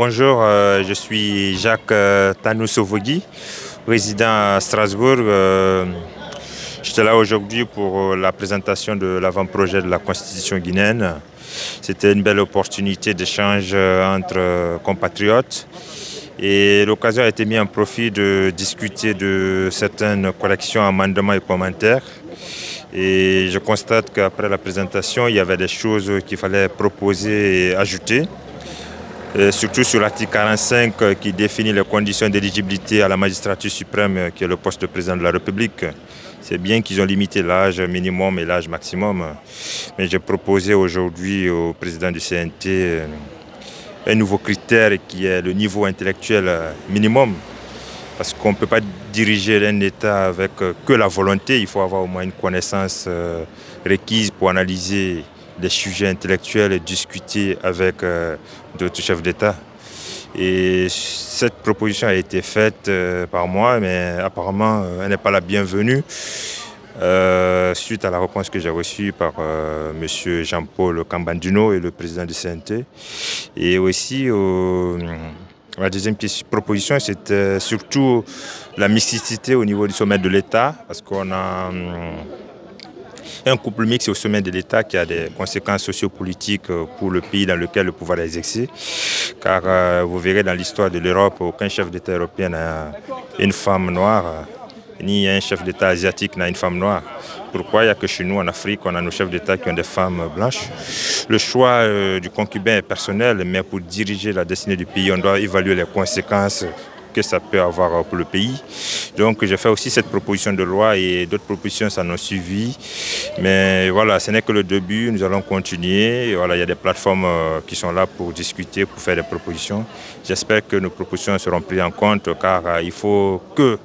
Bonjour, je suis Jacques Tanousovogui, résident à Strasbourg. J'étais là aujourd'hui pour la présentation de l'avant-projet de la Constitution guinéenne. C'était une belle opportunité d'échange entre compatriotes et l'occasion a été mise en profit de discuter de certaines corrections, amendements et commentaires. Et je constate qu'après la présentation, il y avait des choses qu'il fallait proposer et ajouter. Surtout sur l'article 45 qui définit les conditions d'éligibilité à la magistrature suprême qui est le poste de président de la République. C'est bien qu'ils ont limité l'âge minimum et l'âge maximum, mais j'ai proposé aujourd'hui au président du CNT un nouveau critère qui est le niveau intellectuel minimum. Parce qu'on ne peut pas diriger un État avec que la volonté, il faut avoir au moins une connaissance requise pour analyser des sujets intellectuels et discuter avec d'autres chefs d'État. Et cette proposition a été faite par moi, mais apparemment elle n'est pas la bienvenue suite à la réponse que j'ai reçue par M. Jean-Paul Kambanduno et le président du CNT. Et aussi, la deuxième proposition, c'était surtout la mixité au niveau du sommet de l'État, parce qu'on a un couple mixte au sommet de l'État qui a des conséquences sociopolitiques pour le pays dans lequel le pouvoir est exercé. Car vous verrez dans l'histoire de l'Europe, aucun chef d'État européen n'a une femme noire, ni un chef d'État asiatique n'a une femme noire. Pourquoi il n'y a que chez nous en Afrique, on a nos chefs d'État qui ont des femmes blanches. Le choix du concubin est personnel, mais pour diriger la destinée du pays, on doit évaluer les conséquences que ça peut avoir pour le pays. Donc j'ai fait aussi cette proposition de loi et d'autres propositions s'en ont suivi. Mais voilà, ce n'est que le début, nous allons continuer. Et voilà, il y a des plateformes qui sont là pour discuter, pour faire des propositions. J'espère que nos propositions seront prises en compte car il faut que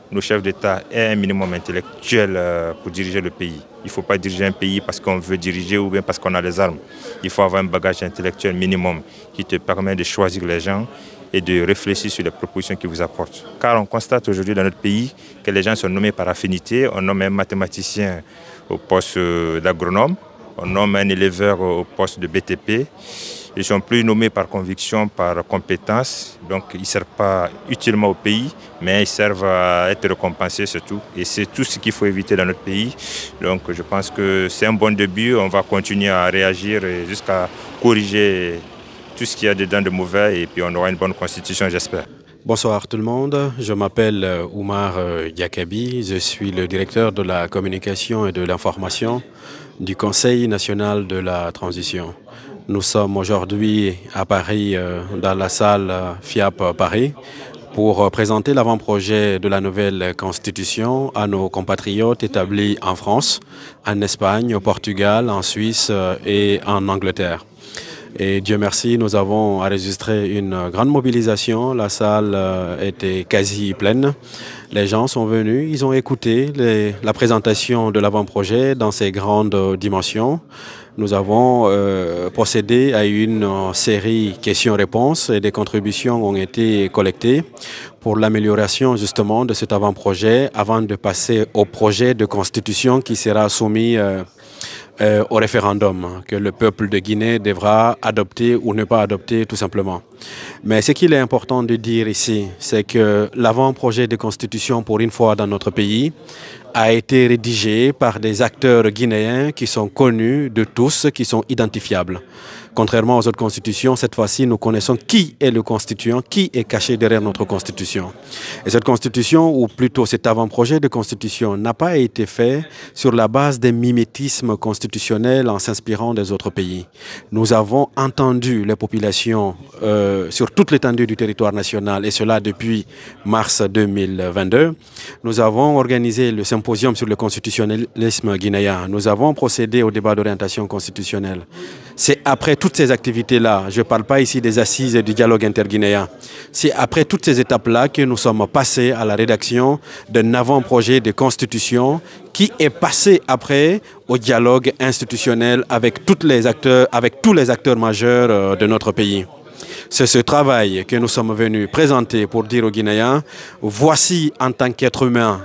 nos chefs d'État aient un minimum intellectuel pour diriger le pays. Il ne faut pas diriger un pays parce qu'on veut diriger ou bien parce qu'on a les armes. Il faut avoir un bagage intellectuel minimum qui te permet de choisir les gens et de réfléchir sur les propositions qu'ils vous apportent. Car on constate aujourd'hui dans notre pays que les gens sont nommés par affinité. On nomme un mathématicien au poste d'agronome, on nomme un éleveur au poste de BTP. Ils ne sont plus nommés par conviction, par compétence. Donc ils ne servent pas utilement au pays, mais ils servent à être récompensés, c'est tout. Et c'est tout ce qu'il faut éviter dans notre pays. Donc je pense que c'est un bon début. On va continuer à réagir jusqu'à corriger tout ce qu'il y a dedans de mauvais et puis on aura une bonne constitution, j'espère. Bonsoir tout le monde, je m'appelle Oumar Diakabi, je suis le directeur de la communication et de l'information du Conseil national de la transition. Nous sommes aujourd'hui à Paris, dans la salle FIAP Paris, pour présenter l'avant-projet de la nouvelle constitution à nos compatriotes établis en France, en Espagne, au Portugal, en Suisse et en Angleterre. Et Dieu merci, nous avons enregistré une grande mobilisation. La salle était quasi pleine. Les gens sont venus, ils ont écouté la présentation de l'avant-projet dans ses grandes dimensions. Nous avons procédé à une série questions-réponses et des contributions ont été collectées pour l'amélioration justement de cet avant-projet avant de passer au projet de constitution qui sera soumis au référendum que le peuple de Guinée devra adopter ou ne pas adopter tout simplement. Mais ce qu'il est important de dire ici, c'est que l'avant-projet de constitution pour une fois dans notre pays a été rédigé par des acteurs guinéens qui sont connus de tous, qui sont identifiables. Contrairement aux autres constitutions, cette fois-ci, nous connaissons qui est le constituant, qui est caché derrière notre constitution. Et cette constitution, ou plutôt cet avant-projet de constitution, n'a pas été fait sur la base des mimétismes constitutionnels en s'inspirant des autres pays. Nous avons entendu les populations sur toute l'étendue du territoire national, et cela depuis mars 2022. Nous avons organisé le symposium sur le constitutionnalisme guinéen. Nous avons procédé au débat d'orientation constitutionnelle. C'est après toutes ces activités-là, je ne parle pas ici des assises et du dialogue interguinéen, c'est après toutes ces étapes-là que nous sommes passés à la rédaction d'un avant-projet de constitution qui est passé après au dialogue institutionnel avec tous les acteurs majeurs de notre pays. C'est ce travail que nous sommes venus présenter pour dire aux Guinéens, voici en tant qu'être humain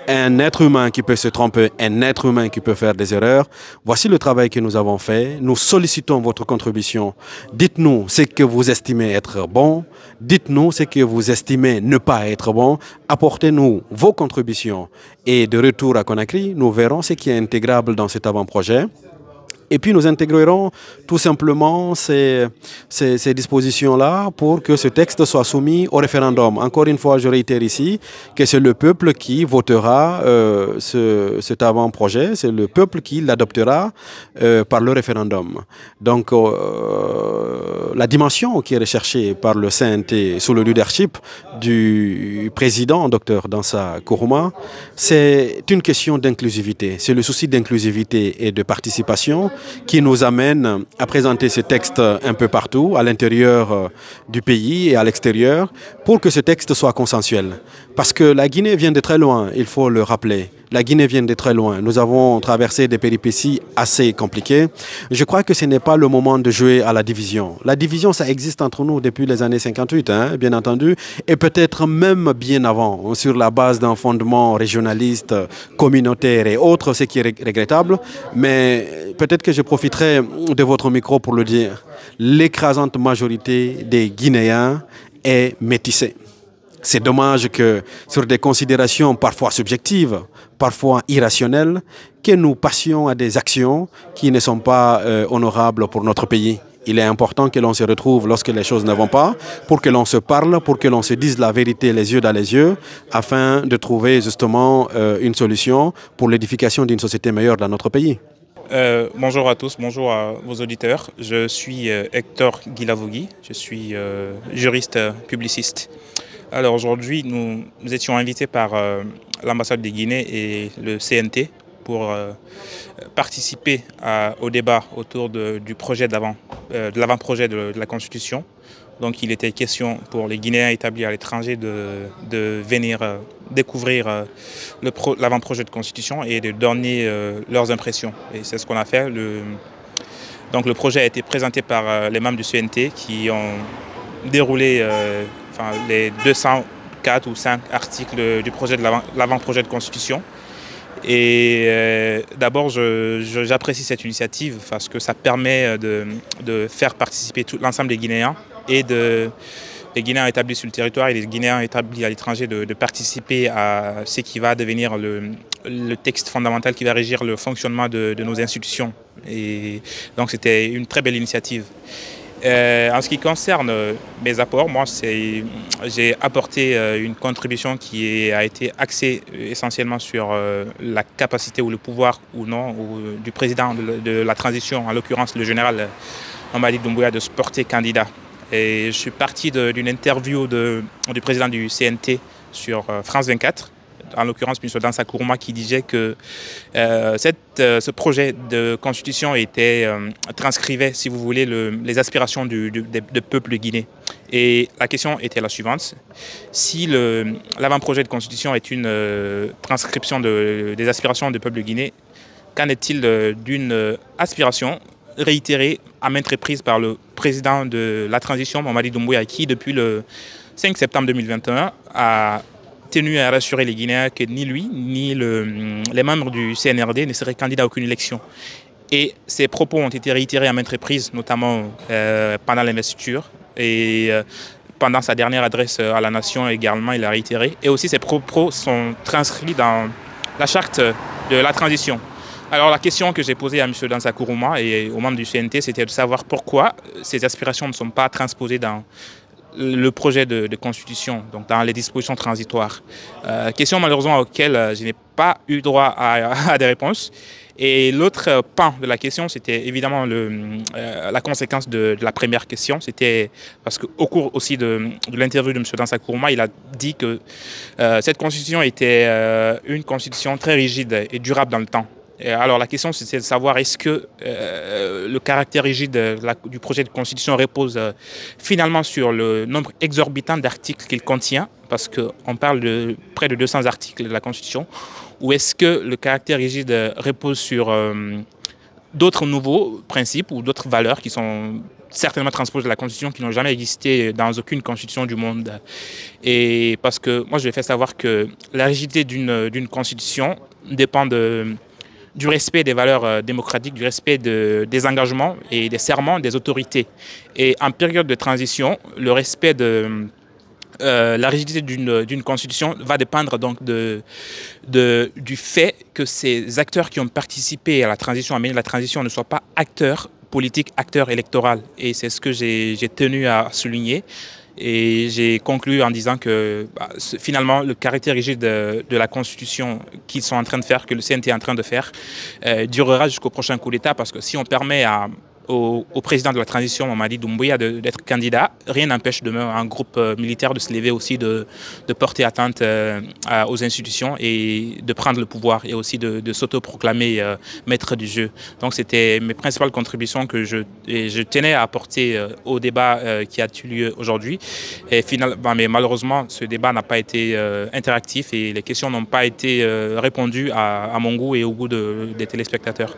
un être humain qui peut se tromper, un être humain qui peut faire des erreurs. Voici le travail que nous avons fait. Nous sollicitons votre contribution. Dites-nous ce que vous estimez être bon. Dites-nous ce que vous estimez ne pas être bon. Apportez-nous vos contributions. Et de retour à Conakry, nous verrons ce qui est intégrable dans cet avant-projet. Et puis nous intégrerons tout simplement ces dispositions-là pour que ce texte soit soumis au référendum. Encore une fois, je réitère ici que c'est le peuple qui votera cet avant-projet, c'est le peuple qui l'adoptera par le référendum. Donc la dimension qui est recherchée par le CNT sous le leadership du président, Dr Dansa Kourouma, c'est une question d'inclusivité. C'est le souci d'inclusivité et de participation qui nous amène à présenter ce texte un peu partout, à l'intérieur du pays et à l'extérieur, pour que ce texte soit consensuel. Parce que la Guinée vient de très loin, il faut le rappeler. La Guinée vient de très loin. Nous avons traversé des péripéties assez compliquées. Je crois que ce n'est pas le moment de jouer à la division. La division, ça existe entre nous depuis les années 58, hein, bien entendu, et peut-être même bien avant, sur la base d'un fondement régionaliste, communautaire et autres, ce qui est regrettable. Mais peut-être que je profiterai de votre micro pour le dire. L'écrasante majorité des Guinéens est métissée. C'est dommage que sur des considérations parfois subjectives, parfois irrationnelles, que nous passions à des actions qui ne sont pas honorables pour notre pays. Il est important que l'on se retrouve lorsque les choses ne vont pas, pour que l'on se parle, pour que l'on se dise la vérité les yeux dans les yeux, afin de trouver justement une solution pour l'édification d'une société meilleure dans notre pays. Bonjour à tous, bonjour à vos auditeurs. Je suis Hector Guilavogui, je suis juriste publiciste. Alors aujourd'hui, nous étions invités par l'ambassade de Guinée et le CNT pour participer au débat autour du projet de l'avant-projet de la Constitution. Donc il était question pour les Guinéens établis à l'étranger de venir découvrir l'avant-projet de Constitution et de donner leurs impressions. Et c'est ce qu'on a fait. Donc le projet a été présenté par les membres du CNT qui ont déroulé les 204 ou 5 articles du projet de l'avant-projet de Constitution. Et d'abord, j'apprécie cette initiative parce que ça permet de faire participer l'ensemble des Guinéens et les Guinéens établis sur le territoire et les Guinéens établis à l'étranger de participer à ce qui va devenir le texte fondamental qui va régir le fonctionnement de nos institutions. Et donc c'était une très belle initiative. En ce qui concerne mes apports, moi j'ai apporté une contribution qui a été axée essentiellement sur la capacité ou le pouvoir ou non du président de la transition, en l'occurrence le général Mamadi Doumbouya, de se porter candidat. Et je suis parti d'une interview du président du CNT sur France 24, en l'occurrence M. Dansa Kourouma, qui disait que ce projet de constitution transcrivait, si vous voulez, les aspirations du peuple guinéen. Et la question était la suivante: si l'avant-projet de constitution est une transcription des aspirations du peuple guinéen, qu'en est-il d'une aspiration réitérée à maintes reprises par le président de la transition, Mamadi Doumbouya, qui depuis le 5 septembre 2021 a tenu à rassurer les Guinéens que ni lui, ni les membres du CNRD ne seraient candidats à aucune élection. Et ces propos ont été réitérés à maintes reprises, notamment pendant l'investiture et pendant sa dernière adresse à la nation également, il a réitéré. Et aussi ces propos sont transcrits dans la charte de la transition. Alors la question que j'ai posée à M. Dansa Kourouma et aux membres du CNT, c'était de savoir pourquoi ces aspirations ne sont pas transposées dans le projet de constitution, donc dans les dispositions transitoires. Question malheureusement auxquelles je n'ai pas eu droit à des réponses. Et l'autre pan de la question, c'était évidemment la conséquence de la première question. C'était parce qu'au cours aussi de l'interview de M. Dansa Kourouma, il a dit que cette constitution était une constitution très rigide et durable dans le temps. Alors la question, c'est de savoir est-ce que le caractère rigide du projet de constitution repose finalement sur le nombre exorbitant d'articles qu'il contient, parce qu'on parle de près de 200 articles de la constitution, ou est-ce que le caractère rigide repose sur d'autres nouveaux principes ou d'autres valeurs qui sont certainement transposer la Constitution qui n'ont jamais existé dans aucune Constitution du monde. Et parce que moi, je vais faire savoir que la rigidité d'une Constitution dépend du respect des valeurs démocratiques, du respect des engagements et des serments des autorités. Et en période de transition, le respect la rigidité d'une constitution va dépendre donc du fait que ces acteurs qui ont participé à la transition, à mener la transition, ne soient pas acteurs politiques, acteurs électoraux. Et c'est ce que j'ai tenu à souligner. Et j'ai conclu en disant que finalement, le caractère rigide de la Constitution qu'ils sont en train de faire, que le CNT est en train de faire, durera jusqu'au prochain coup d'État, parce que si on permet au président de la transition, Mamadi Doumbouya, d'être candidat, rien n'empêche demain un groupe militaire de se lever aussi, de porter atteinte aux institutions et de prendre le pouvoir, et aussi de s'autoproclamer maître du jeu. Donc c'était mes principales contributions que je tenais à apporter au débat qui a eu lieu aujourd'hui. Et finalement, mais malheureusement, ce débat n'a pas été interactif et les questions n'ont pas été répondues à mon goût et au goût des téléspectateurs.